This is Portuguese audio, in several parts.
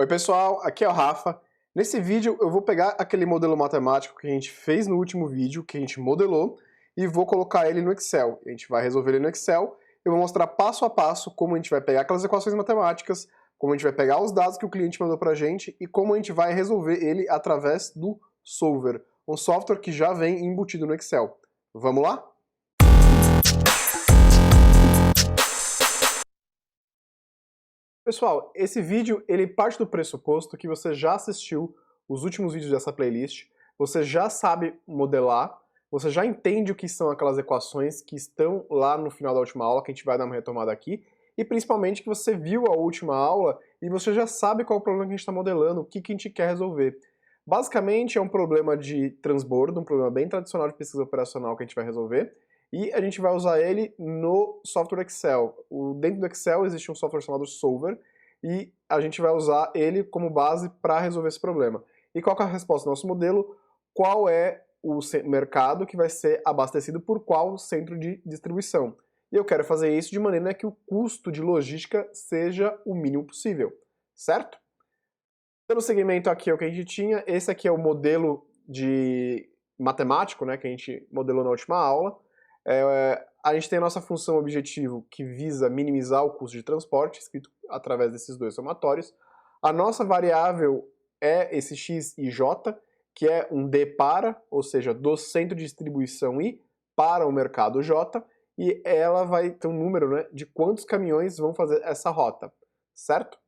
Oi pessoal, aqui é o Rafa. Nesse vídeo eu vou pegar aquele modelo matemático que a gente fez no último vídeo, que a gente modelou, e vou colocar ele no Excel. A gente vai resolver ele no Excel, eu vou mostrar passo a passo como a gente vai pegar aquelas equações matemáticas, como a gente vai pegar os dados que o cliente mandou pra gente e como a gente vai resolver ele através do Solver, um software que já vem embutido no Excel. Vamos lá? Pessoal, esse vídeo ele parte do pressuposto que você já assistiu os últimos vídeos dessa playlist, você já sabe modelar, você já entende o que são aquelas equações que estão lá no final da última aula, que a gente vai dar uma retomada aqui, e principalmente que você viu a última aula e você já sabe qual é o problema que a gente está modelando, o que a gente quer resolver. Basicamente é um problema de transbordo, um problema bem tradicional de pesquisa operacional que a gente vai resolver, e a gente vai usar ele no software Excel. Dentro do Excel existe um software chamado Solver, e a gente vai usar ele como base para resolver esse problema. E qual que é a resposta do nosso modelo? Qual é o mercado que vai ser abastecido por qual centro de distribuição? E eu quero fazer isso de maneira que o custo de logística seja o mínimo possível, certo? Então, no segmento aqui é o que a gente tinha, esse aqui é o modelo de matemático, né, que a gente modelou na última aula. A gente tem a nossa função objetivo que visa minimizar o custo de transporte, escrito através desses dois somatórios. A nossa variável é esse x e j, que é um D para, ou seja, do centro de distribuição I para o mercado J, e ela vai ter um número, né, de quantos caminhões vão fazer essa rota, certo?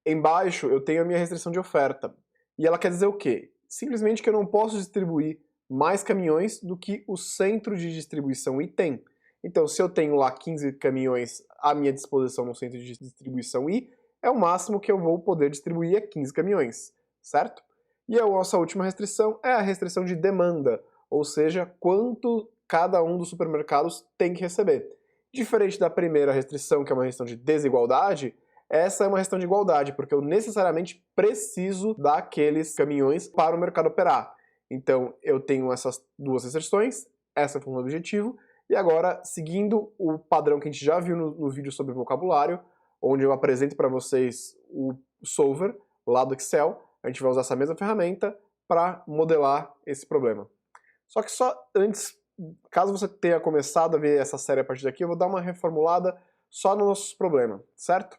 Embaixo eu tenho a minha restrição de oferta, e ela quer dizer o quê? Simplesmente que eu não posso distribuir mais caminhões do que o centro de distribuição I tem. Então, se eu tenho lá 15 caminhões à minha disposição no centro de distribuição I, é o máximo que eu vou poder distribuir a 15 caminhões, certo? E a nossa última restrição é a restrição de demanda, ou seja, quanto cada um dos supermercados tem que receber. Diferente da primeira restrição, que é uma restrição de desigualdade, essa é uma restrição de igualdade, porque eu necessariamente preciso daqueles caminhões para o mercado operar. Então, eu tenho essas duas restrições, essa foi o objetivo, e agora, seguindo o padrão que a gente já viu no vídeo sobre vocabulário, onde eu apresento para vocês o Solver, lá do Excel, a gente vai usar essa mesma ferramenta para modelar esse problema. Só que só antes, caso você tenha começado a ver essa série a partir daqui, eu vou dar uma reformulada só no nosso problema, certo?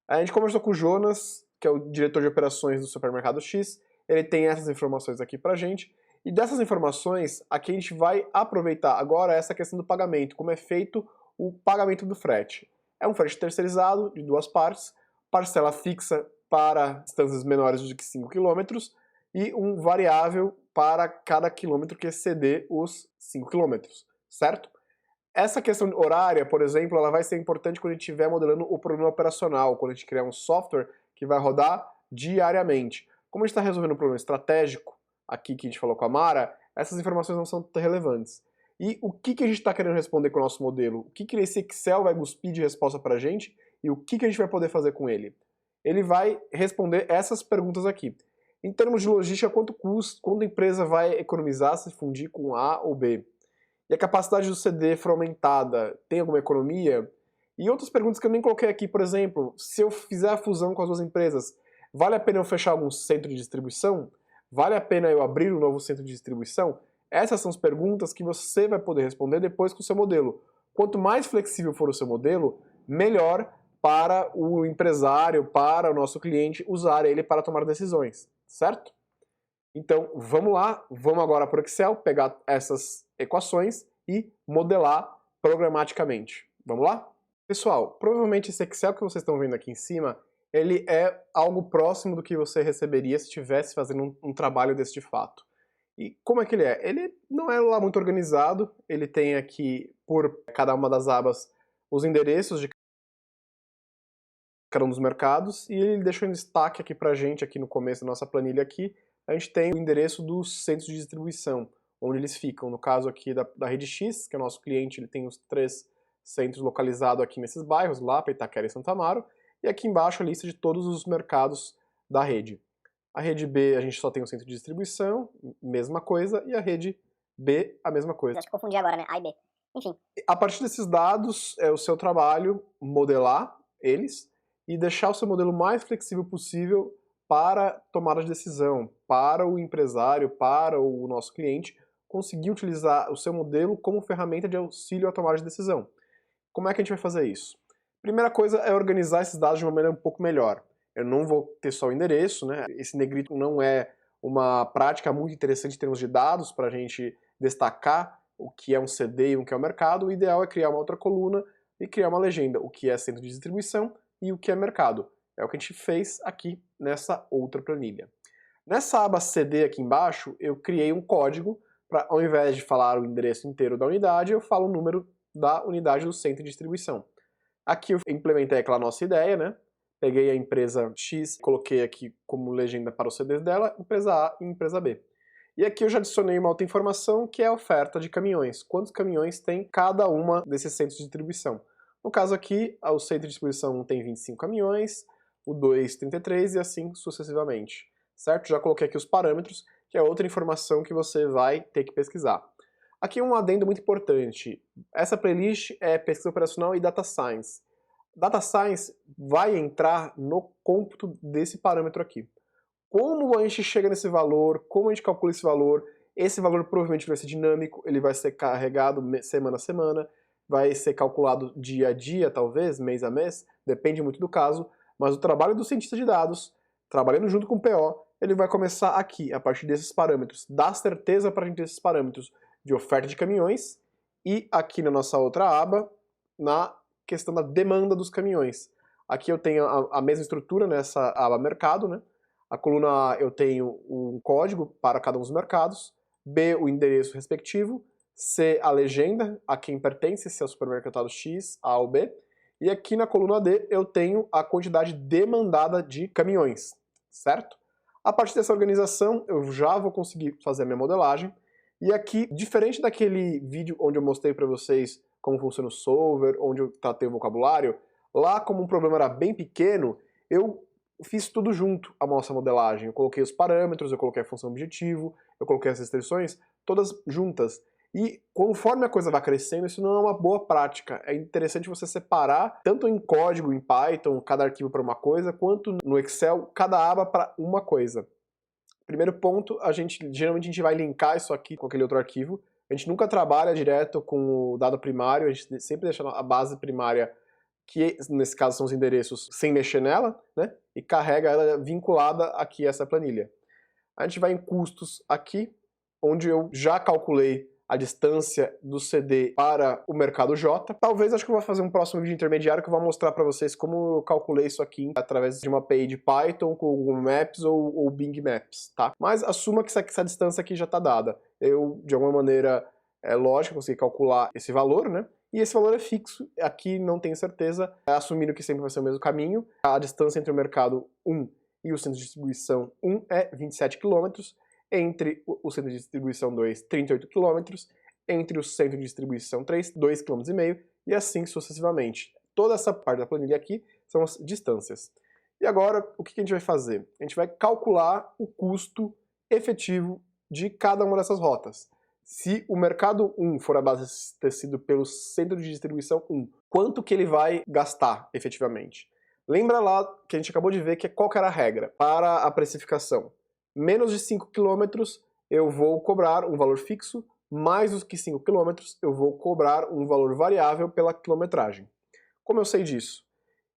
A gente conversou com o Jonas, que é o diretor de operações do supermercado X, ele tem essas informações aqui pra gente, e dessas informações, aqui a gente vai aproveitar agora essa questão do pagamento, como é feito o pagamento do frete. É um frete terceirizado, de duas partes, parcela fixa para distâncias menores do que 5 km, e um variável para cada quilômetro que exceder os 5 km, certo? Essa questão horária, por exemplo, ela vai ser importante quando a gente estiver modelando o problema operacional, quando a gente criar um software que vai rodar diariamente. Como a gente está resolvendo um problema estratégico, aqui que a gente falou com a Mara, essas informações não são tão relevantes. E o que a gente está querendo responder com o nosso modelo? O que esse Excel vai cuspir de resposta para a gente e o que a gente vai poder fazer com ele? Ele vai responder essas perguntas aqui. Em termos de logística, quanto custa, quanto a empresa vai economizar se fundir com A ou B? E a capacidade do CD for aumentada, tem alguma economia? E outras perguntas que eu nem coloquei aqui, por exemplo, se eu fizer a fusão com as duas empresas, vale a pena eu fechar algum centro de distribuição? Vale a pena eu abrir um novo centro de distribuição? Essas são as perguntas que você vai poder responder depois com o seu modelo. Quanto mais flexível for o seu modelo, melhor para o empresário, para o nosso cliente usar ele para tomar decisões, certo? Então, vamos lá, vamos agora para o Excel, pegar essas equações e modelar programaticamente. Vamos lá? Pessoal, provavelmente esse Excel que vocês estão vendo aqui em cima, ele é algo próximo do que você receberia se estivesse fazendo um trabalho desse de fato. E como é que ele é? Ele não é lá muito organizado, ele tem aqui, por cada uma das abas, os endereços de cada um dos mercados, e ele deixou em destaque aqui pra gente, aqui no começo da nossa planilha aqui, a gente tem o endereço dos centros de distribuição, onde eles ficam. No caso aqui da Rede X, que é o nosso cliente, ele tem os 3 centros localizados aqui nesses bairros, Lapa, Itaquera e Santo Amaro, e aqui embaixo a lista de todos os mercados da rede. A rede B a gente só tem o centro de distribuição, mesma coisa, e a rede B a mesma coisa. Acho que confundi agora, né? A e B. Enfim. A partir desses dados, é o seu trabalho modelar eles e deixar o seu modelo mais flexível possível para tomada de decisão, para o empresário, para o nosso cliente conseguir utilizar o seu modelo como ferramenta de auxílio à tomada de decisão. Como é que a gente vai fazer isso? Primeira coisa é organizar esses dados de uma maneira um pouco melhor. Eu não vou ter só o endereço, né? Esse negrito não é uma prática muito interessante em termos de dados para a gente destacar o que é um CD e o que é o mercado. O ideal é criar uma outra coluna e criar uma legenda, o que é centro de distribuição e o que é mercado. É o que a gente fez aqui nessa outra planilha. Nessa aba CD aqui embaixo, eu criei um código para, ao invés de falar o endereço inteiro da unidade, eu falo o número da unidade do centro de distribuição. Aqui eu implementei aquela nossa ideia, né? Peguei a empresa X, coloquei aqui como legenda para os CDs dela, empresa A e empresa B. E aqui eu já adicionei uma outra informação que é a oferta de caminhões. Quantos caminhões tem cada uma desses centros de distribuição? No caso aqui, o centro de distribuição 1 tem 25 caminhões, o 2 33 e assim sucessivamente. Certo? Já coloquei aqui os parâmetros, que é outra informação que você vai ter que pesquisar. Aqui um adendo muito importante. Essa playlist é pesquisa operacional e data science. Data science vai entrar no cômputo desse parâmetro aqui. Como a gente chega nesse valor, como a gente calcula esse valor provavelmente vai ser dinâmico, ele vai ser carregado semana a semana, vai ser calculado dia a dia, talvez, mês a mês, depende muito do caso, mas o trabalho do cientista de dados, trabalhando junto com o PO, ele vai começar aqui, a partir desses parâmetros, dar certeza para a gente desses parâmetros de oferta de caminhões e aqui na nossa outra aba, na questão da demanda dos caminhões. Aqui eu tenho a mesma estrutura nessa aba mercado, né? A coluna A eu tenho um código para cada um dos mercados, B o endereço respectivo, C a legenda, a quem pertence, se é o supermercado X, A ou B, e aqui na coluna D eu tenho a quantidade demandada de caminhões, certo? A partir dessa organização eu já vou conseguir fazer a minha modelagem, e aqui, diferente daquele vídeo onde eu mostrei para vocês como funciona o solver, onde eu tratei o vocabulário, lá como um problema era bem pequeno, eu fiz tudo junto a nossa modelagem. Eu coloquei os parâmetros, eu coloquei a função objetivo, eu coloquei as restrições, todas juntas. E conforme a coisa vai crescendo, isso não é uma boa prática. É interessante você separar, tanto em código, em Python, cada arquivo para uma coisa, quanto no Excel, cada aba para uma coisa. Primeiro ponto, geralmente a gente vai linkar isso aqui com aquele outro arquivo. A gente nunca trabalha direto com o dado primário, a gente sempre deixa a base primária, que nesse caso são os endereços, sem mexer nela, né? E carrega ela vinculada aqui a essa planilha. A gente vai em custos aqui, onde eu já calculei a distância do CD para o mercado J. Talvez acho que eu vou fazer um próximo vídeo intermediário que eu vou mostrar para vocês como eu calculei isso aqui através de uma API de Python com o Google Maps ou Bing Maps, tá? Mas assuma que essa distância aqui já está dada. Eu, de alguma maneira, é lógico, consegui calcular esse valor, né? E esse valor é fixo, aqui não tenho certeza, assumindo que sempre vai ser o mesmo caminho. A distância entre o mercado 1 e o centro de distribuição 1 é 27 km, entre o centro de distribuição 2, 38 km, entre o centro de distribuição 3, 2,5 km, e assim sucessivamente. Toda essa parte da planilha aqui são as distâncias. E agora, o que a gente vai fazer? A gente vai calcular o custo efetivo de cada uma dessas rotas. Se o mercado 1 for abastecido pelo centro de distribuição 1, quanto que ele vai gastar efetivamente? Lembra lá que a gente acabou de ver qual que era a regra para a precificação. Menos de 5 km eu vou cobrar um valor fixo, mais do que 5 km eu vou cobrar um valor variável pela quilometragem. Como eu sei disso?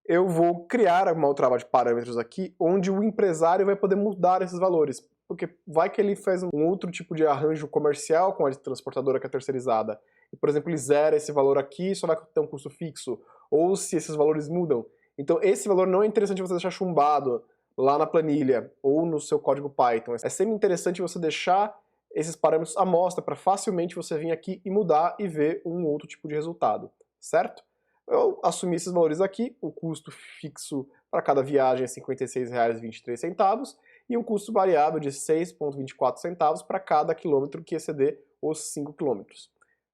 Eu vou criar uma outra aba de parâmetros aqui, onde o empresário vai poder mudar esses valores. Porque vai que ele faz um outro tipo de arranjo comercial com a transportadora que é terceirizada. E, por exemplo, ele zera esse valor aqui, só vai ter um custo fixo. Ou se esses valores mudam. Então esse valor não é interessante você deixar chumbado lá na planilha ou no seu código Python. É sempre interessante você deixar esses parâmetros à mostra para facilmente você vir aqui e mudar e ver um outro tipo de resultado, certo? Eu assumi esses valores aqui, o custo fixo para cada viagem é R$ 56,23 e um custo variável de 6,24 centavos para cada quilômetro que exceder os 5 quilômetros.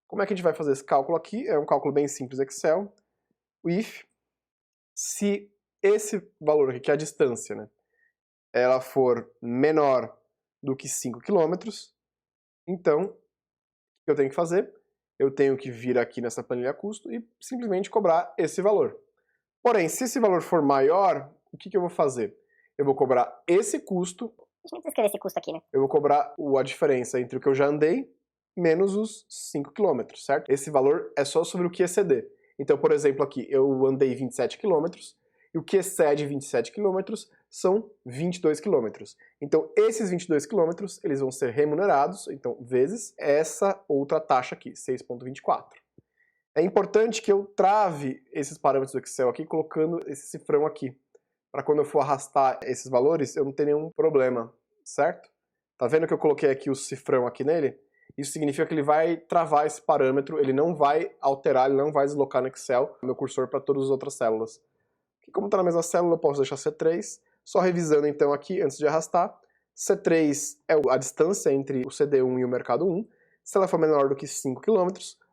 Como é que a gente vai fazer esse cálculo aqui? É um cálculo bem simples Excel. O if, se esse valor aqui, que é a distância, né, ela for menor do que 5 quilômetros, então, o que eu tenho que fazer? Eu tenho que vir aqui nessa planilha custo e simplesmente cobrar esse valor. Porém, se esse valor for maior, o que eu vou fazer? eu vou cobrar esse custo, A gente nem precisa escrever esse custo aqui, né? eu vou cobrar a diferença entre o que eu já andei menos os 5 km, certo? Esse valor é só sobre o que exceder. Então, por exemplo, aqui eu andei 27 km e o que excede 27 km são 22 km. Então, esses 22 km eles vão ser remunerados, então, vezes essa outra taxa aqui, 6,24. É importante que eu trave esses parâmetros do Excel aqui colocando esse cifrão aqui, para quando eu for arrastar esses valores eu não ter nenhum problema, certo? Tá vendo que eu coloquei aqui o cifrão aqui nele? Isso significa que ele vai travar esse parâmetro, ele não vai alterar, ele não vai deslocar no Excel meu cursor para todas as outras células. E como está na mesma célula, eu posso deixar C3, só revisando então aqui, antes de arrastar, C3 é a distância entre o CD1 e o mercado 1, se ela for menor do que 5 km,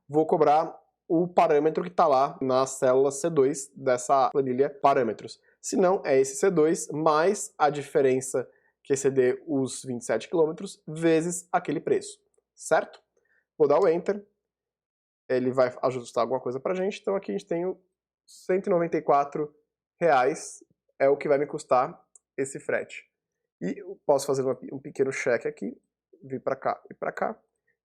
vou cobrar o parâmetro que está lá na célula C2 dessa planilha parâmetros. Se não, é esse C2 mais a diferença que exceder os 27 km vezes aquele preço, certo? Vou dar o Enter, ele vai ajustar alguma coisa pra gente, então aqui a gente tem o R$194 é o que vai me custar esse frete. E eu posso fazer um pequeno cheque aqui, vir pra cá e pra cá,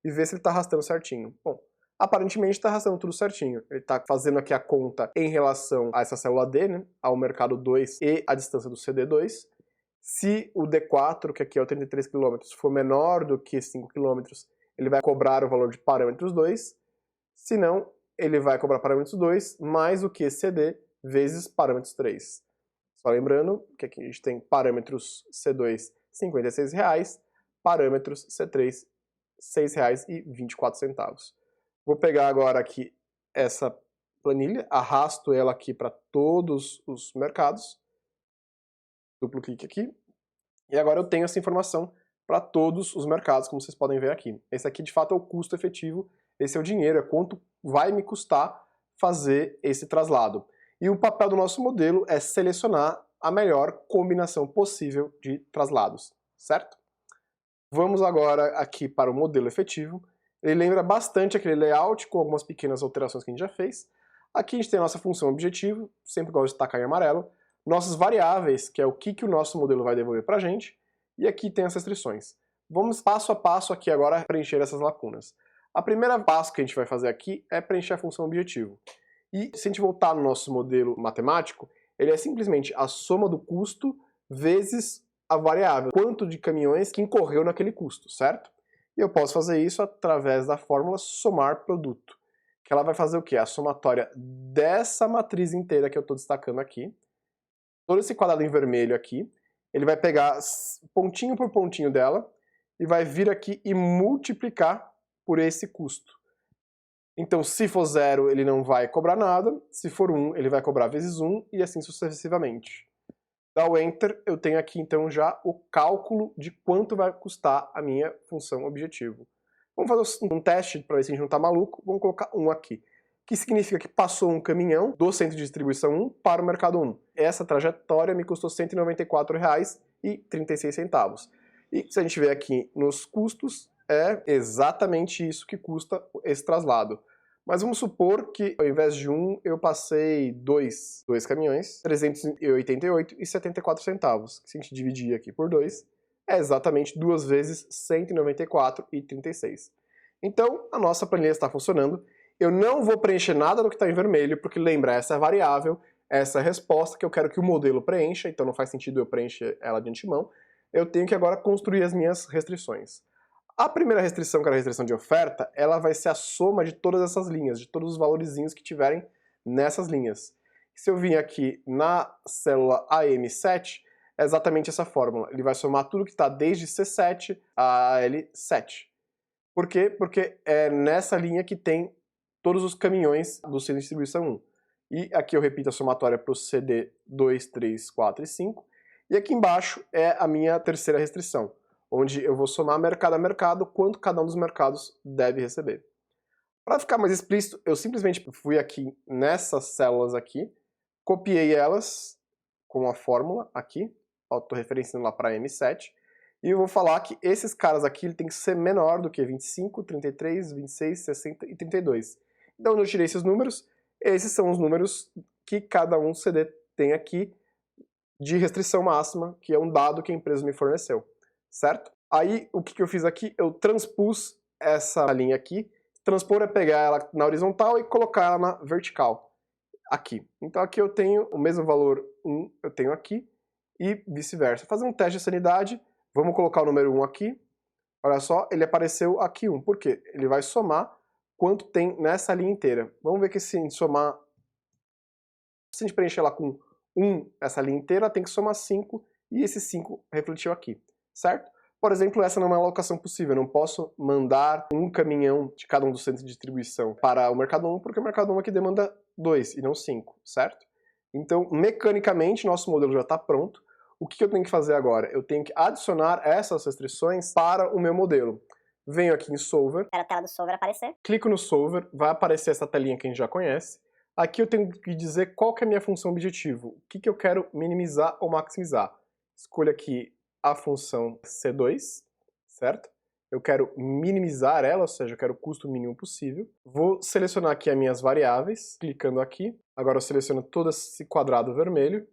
e ver se ele está arrastando certinho. Bom, aparentemente está arrastando tudo certinho. Ele está fazendo aqui a conta em relação a essa célula D, né, ao mercado 2 e a distância do CD2. Se o D4, que aqui é o 33 km, for menor do que 5 km, ele vai cobrar o valor de parâmetros 2. Se não, ele vai cobrar parâmetros 2 mais o que CD vezes parâmetros 3. Só lembrando que aqui a gente tem parâmetros C2 R$ 56, parâmetros C3 R$ 6,24. Vou pegar agora aqui essa planilha, arrasto ela aqui para todos os mercados, duplo clique aqui, e agora eu tenho essa informação para todos os mercados, como vocês podem ver aqui. Esse aqui de fato é o custo efetivo, esse é o dinheiro, é quanto vai me custar fazer esse traslado. E o papel do nosso modelo é selecionar a melhor combinação possível de traslados, certo? Vamos agora aqui para o modelo efetivo. Ele lembra bastante aquele layout com algumas pequenas alterações que a gente já fez. Aqui a gente tem a nossa função objetivo, sempre gosto de destacar em amarelo. Nossas variáveis, que é o que o nosso modelo vai devolver para a gente. E aqui tem as restrições. Vamos passo a passo aqui agora preencher essas lacunas. A primeira passo que a gente vai fazer aqui é preencher a função objetivo. E se a gente voltar no nosso modelo matemático, ele é simplesmente a soma do custo vezes a variável, quanto de caminhões que incorreu naquele custo, certo? E eu posso fazer isso através da fórmula somar produto, que ela vai fazer o quê? A somatória dessa matriz inteira que eu estou destacando aqui, todo esse quadrado em vermelho aqui, ele vai pegar pontinho por pontinho dela e vai vir aqui e multiplicar por esse custo. Então, se for 0, ele não vai cobrar nada, se for 1, ele vai cobrar vezes 1 e assim sucessivamente. Dá o Enter, eu tenho aqui então já o cálculo de quanto vai custar a minha função objetivo. Vamos fazer um teste para ver se a gente não está maluco, vamos colocar 1 aqui, que significa que passou um caminhão do centro de distribuição 1 para o mercado 1. Essa trajetória me custou R$ 194,36. E se a gente ver aqui nos custos, é exatamente isso que custa esse traslado. Mas vamos supor que ao invés de 1, eu passei dois caminhões, R$ 388,74. Se a gente dividir aqui por 2, é exatamente 2 vezes R$ 194,36. Então, a nossa planilha está funcionando. Eu não vou preencher nada do que está em vermelho, porque lembra, essa é a variável, essa é a resposta que eu quero que o modelo preencha, então não faz sentido eu preencher ela de antemão. Eu tenho que agora construir as minhas restrições. A primeira restrição, que era a restrição de oferta, ela vai ser a soma de todas essas linhas, de todos os valorzinhos que tiverem nessas linhas. Se eu vim aqui na célula AM7, é exatamente essa fórmula. Ele vai somar tudo que está desde C7 a AL7. Por quê? Porque é nessa linha que tem todos os caminhões do centro de distribuição 1. E aqui eu repito a somatória para o CD 2, 3, 4 e 5. E aqui embaixo é a minha terceira restrição, onde eu vou somar mercado a mercado quanto cada um dos mercados deve receber. Para ficar mais explícito, eu simplesmente fui aqui nessas células aqui, copiei elas com a fórmula aqui, estou referenciando lá para M7, e eu vou falar que esses caras aqui ele tem que ser menor do que 25, 33, 26, 60 e 32. Então, eu tirei esses números, esses são os números que cada um CD tem aqui de restrição máxima, que é um dado que a empresa me forneceu, certo? Aí, o que eu fiz aqui? Eu transpus essa linha aqui. Transpor é pegar ela na horizontal e colocar ela na vertical, aqui. Então aqui eu tenho o mesmo valor 1, eu tenho aqui, e vice-versa. Fazer um teste de sanidade, vamos colocar o número 1 aqui. Olha só, ele apareceu aqui 1. Por quê? Ele vai somar quanto tem nessa linha inteira. Vamos ver que se a gente somar... Se a gente preencher ela com 1, essa linha inteira, tem que somar 5, e esse 5 refletiu aqui, certo? Por exemplo, essa não é uma alocação possível. Eu não posso mandar um caminhão de cada um dos centros de distribuição para o Mercado 1, porque o Mercado 1 aqui demanda 2 e não 5, certo? Então, mecanicamente, nosso modelo já está pronto. O que eu tenho que fazer agora? Eu tenho que adicionar essas restrições para o meu modelo. Venho aqui em Solver. Espera a tela do Solver aparecer. Clico no Solver, vai aparecer essa telinha que a gente já conhece. Aqui eu tenho que dizer qual que é a minha função objetivo. O que eu quero minimizar ou maximizar. Escolho aqui a função C2, certo? Eu quero minimizar ela, ou seja, eu quero o custo mínimo possível. Vou selecionar aqui as minhas variáveis, clicando aqui. Agora eu seleciono todo esse quadrado vermelho.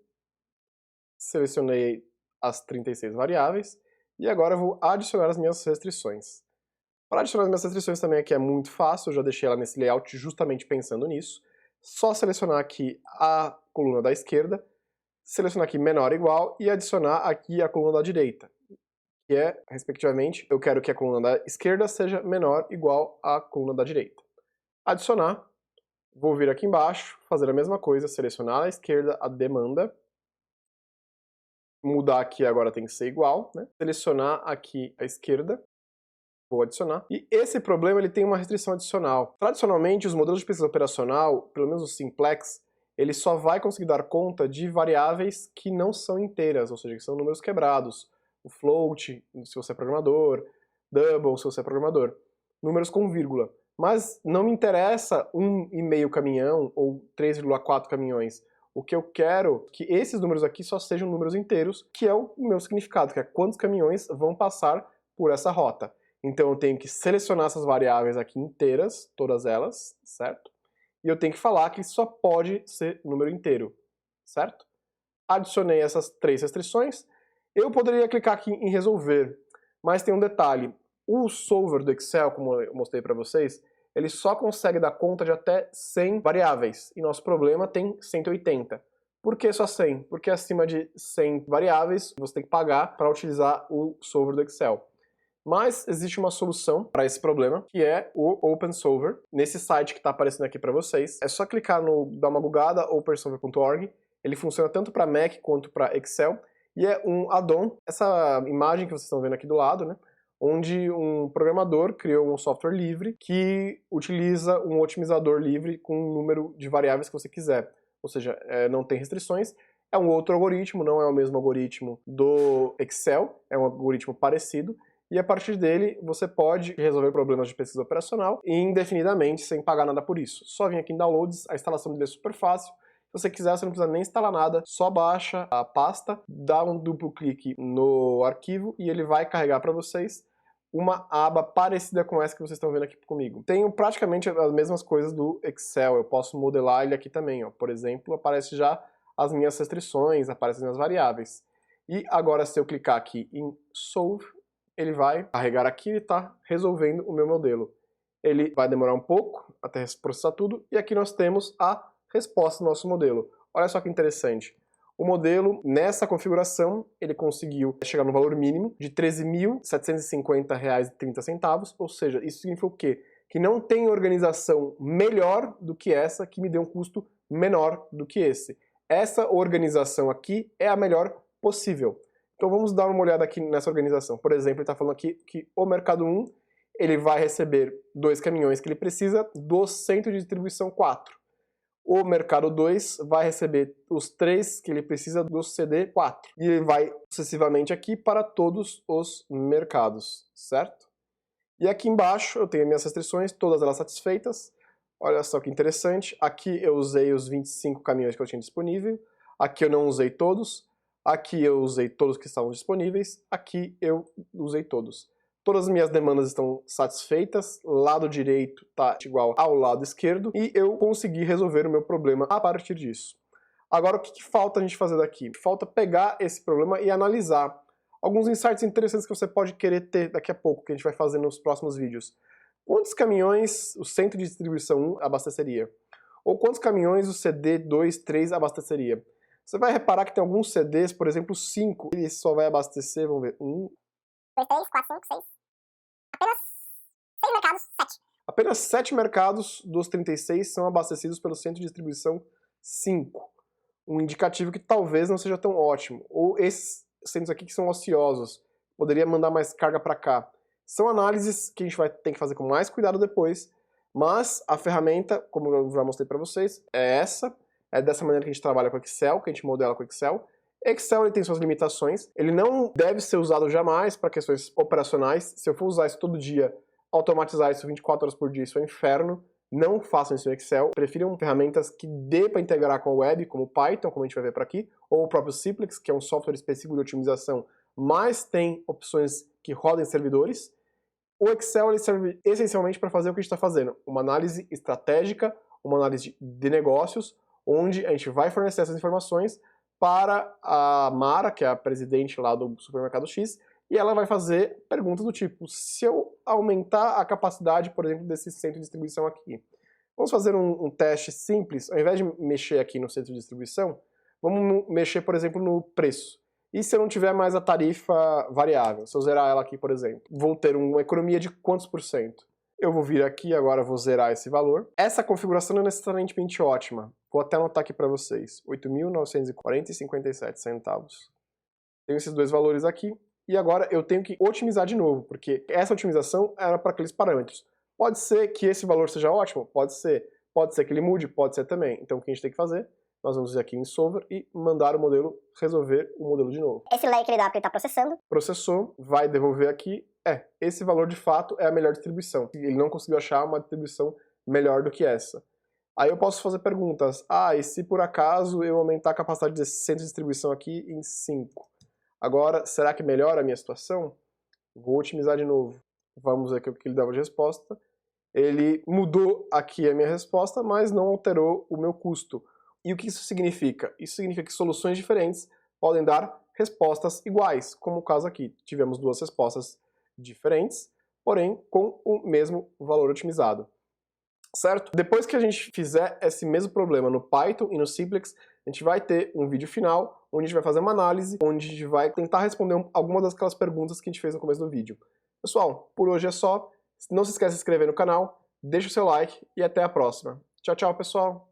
Selecionei as 36 variáveis. E agora eu vou adicionar as minhas restrições. Para adicionar as minhas restrições também aqui é muito fácil, eu já deixei ela nesse layout justamente pensando nisso. Só selecionar aqui a coluna da esquerda, selecionar aqui menor ou igual e adicionar aqui a coluna da direita, que é, respectivamente, eu quero que a coluna da esquerda seja menor ou igual à coluna da direita. Adicionar, vou vir aqui embaixo, fazer a mesma coisa, selecionar à esquerda a demanda, mudar aqui agora tem que ser igual, né? Selecionar aqui a esquerda, vou adicionar. E esse problema ele tem uma restrição adicional. Tradicionalmente, os modelos de pesquisa operacional, pelo menos o Simplex, ele só vai conseguir dar conta de variáveis que não são inteiras, ou seja, que são números quebrados. O float, se você é programador, double, se você é programador. Números com vírgula. Mas não me interessa 1,5 caminhão ou 3,4 caminhões. O que eu quero é que esses números aqui só sejam números inteiros, que é o meu significado, que é quantos caminhões vão passar por essa rota. Então eu tenho que selecionar essas variáveis aqui inteiras, todas elas, certo? E eu tenho que falar que só pode ser número inteiro, certo? Adicionei essas 3 restrições. Eu poderia clicar aqui em resolver, mas tem um detalhe. O solver do Excel, como eu mostrei para vocês, ele só consegue dar conta de até 100 variáveis. E nosso problema tem 180. Por que só 100? Porque acima de 100 variáveis você tem que pagar para utilizar o solver do Excel. Mas existe uma solução para esse problema, que é o OpenSolver. Nesse site que está aparecendo aqui para vocês, é só clicar no, dar uma googada, opensolver.org. Ele funciona tanto para Mac quanto para Excel, e é um add-on, essa imagem que vocês estão vendo aqui do lado, né, onde um programador criou um software livre que utiliza um otimizador livre com o número de variáveis que você quiser. Ou seja, não tem restrições. É um outro algoritmo, não é o mesmo algoritmo do Excel, é um algoritmo parecido. E a partir dele, você pode resolver problemas de pesquisa operacional indefinidamente, sem pagar nada por isso. Só vir aqui em Downloads, a instalação dele é super fácil. Se você quiser, você não precisa nem instalar nada, só baixa a pasta, dá um duplo clique no arquivo e ele vai carregar para vocês uma aba parecida com essa que vocês estão vendo aqui comigo. Tenho praticamente as mesmas coisas do Excel, eu posso modelar ele aqui também. Ó. Por exemplo, aparece já as minhas restrições, aparecem as minhas variáveis. E agora, se eu clicar aqui em Solve, ele vai carregar aqui e está resolvendo o meu modelo. Ele vai demorar um pouco até processar tudo, e aqui nós temos a resposta do nosso modelo. Olha só que interessante. O modelo, nessa configuração, ele conseguiu chegar no valor mínimo de R$ 13.750,30, ou seja, isso significa o quê? Que não tem organização melhor do que essa, que me dê um custo menor do que esse. Essa organização aqui é a melhor possível. Então vamos dar uma olhada aqui nessa organização. Por exemplo, ele está falando aqui que o Mercado 1 ele vai receber 2 caminhões que ele precisa do centro de distribuição 4. O Mercado 2 vai receber os 3 que ele precisa do CD 4. E ele vai sucessivamente aqui para todos os mercados, certo? E aqui embaixo eu tenho minhas restrições, todas elas satisfeitas. Olha só que interessante. Aqui eu usei os 25 caminhões que eu tinha disponível. Aqui eu não usei todos. Aqui eu usei todos que estavam disponíveis, aqui eu usei todos. Todas as minhas demandas estão satisfeitas, lado direito está igual ao lado esquerdo, e eu consegui resolver o meu problema a partir disso. Agora, o que falta a gente fazer daqui? Falta pegar esse problema e analisar alguns insights interessantes que você pode querer ter daqui a pouco, que a gente vai fazer nos próximos vídeos. Quantos caminhões o centro de distribuição 1 abasteceria? Ou quantos caminhões o CD 2, 3 abasteceria? Você vai reparar que tem alguns CDs, por exemplo, 5, ele só vai abastecer, vamos ver, 1, 2, 3, 4, 5, 6. Apenas 6 mercados, 7. Apenas 7 mercados dos 36 são abastecidos pelo centro de distribuição 5. Um indicativo que talvez não seja tão ótimo. Ou esses centros aqui que são ociosos, poderia mandar mais carga para cá. São análises que a gente vai ter que fazer com mais cuidado depois, mas a ferramenta, como eu já mostrei para vocês, é essa. É dessa maneira que a gente trabalha com Excel, que a gente modela com Excel. Excel ele tem suas limitações, ele não deve ser usado jamais para questões operacionais. Se eu for usar isso todo dia, automatizar isso 24 horas por dia, isso é um inferno. Não façam isso no Excel, prefiram ferramentas que dê para integrar com a web, como o Python, como a gente vai ver por aqui, ou o próprio Simplex, que é um software específico de otimização, mas tem opções que rodam em servidores. O Excel ele serve essencialmente para fazer o que a gente está fazendo, uma análise estratégica, uma análise de negócios, onde a gente vai fornecer essas informações para a Mara, que é a presidente lá do supermercado X, e ela vai fazer perguntas do tipo, se eu aumentar a capacidade, por exemplo, desse centro de distribuição aqui, vamos fazer um teste simples, ao invés de mexer aqui no centro de distribuição, vamos mexer, por exemplo, no preço. E se eu não tiver mais a tarifa variável, se eu zerar ela aqui, por exemplo, vou ter uma economia de quantos por cento? Eu vou vir aqui, agora vou zerar esse valor. Essa configuração não é necessariamente ótima. Vou até anotar aqui para vocês, 8.940,57 centavos. Tenho esses dois valores aqui. E agora eu tenho que otimizar de novo, porque essa otimização era para aqueles parâmetros. Pode ser que esse valor seja ótimo? Pode ser. Pode ser que ele mude? Pode ser também. Então o que a gente tem que fazer? Nós vamos vir aqui em Solver e mandar o modelo resolver o modelo de novo. Esse layer que ele dá porque ele está processando. Processou, vai devolver aqui. Esse valor de fato é a melhor distribuição. Ele não conseguiu achar uma distribuição melhor do que essa. Aí eu posso fazer perguntas. E se por acaso eu aumentar a capacidade desse centro de distribuição aqui em 5? Agora, será que melhora a minha situação? Vou otimizar de novo. Vamos ver aqui o que ele dava de resposta. Ele mudou aqui a minha resposta, mas não alterou o meu custo. E o que isso significa? Isso significa que soluções diferentes podem dar respostas iguais, como o caso aqui. Tivemos duas respostas diferentes, porém com o mesmo valor otimizado. Certo? Depois que a gente fizer esse mesmo problema no Python e no Simplex, a gente vai ter um vídeo final, onde a gente vai fazer uma análise, onde a gente vai tentar responder algumas daquelas perguntas que a gente fez no começo do vídeo. Pessoal, por hoje é só. Não se esqueça de se inscrever no canal, deixa o seu like e até a próxima. Tchau, tchau, pessoal!